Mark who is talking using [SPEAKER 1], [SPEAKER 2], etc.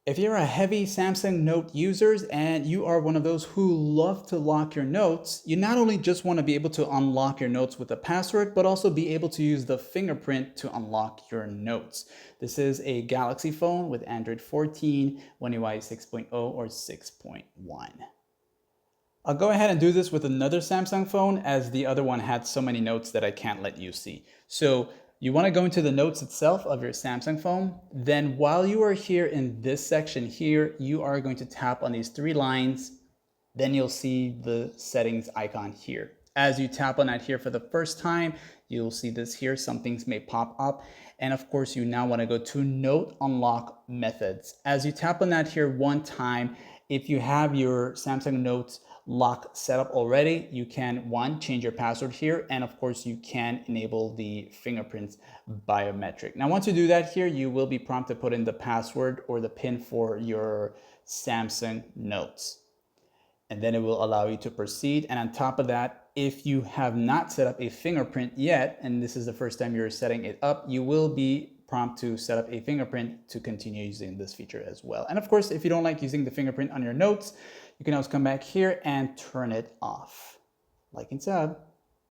[SPEAKER 1] If you're a heavy Samsung Note user and you are one of those who love to lock your notes, you not only just want to be able to unlock your notes with a password, but also be able to use the fingerprint to unlock your notes. This is a Galaxy phone with Android 14, One UI 6.0 or 6.1. I'll go ahead and do this with another Samsung phone as the other one had so many notes that I can't let you see. So you want to go into the notes itself of your Samsung phone. Then while you are here in this section here, you are going to tap on these three lines. Then you'll see the settings icon here. As you tap on that here for the first time, you'll see this here, some things may pop up. And of course, you now want to go to Note Unlock Methods. As you tap on that here one time, if you have your Samsung Notes lock set up already, you can change your password here, and of course you can enable the fingerprints biometric. Now once you do that here, you will be prompted to put in the password or the PIN for your Samsung Notes, and then it will allow you to proceed. And on top of that, if you have not set up a fingerprint yet, and this is the first time you're setting it up, you will be prompted to set up a fingerprint to continue using this feature as well. And of course, if you don't like using the fingerprint on your notes, you can always come back here and turn it off, like and sub.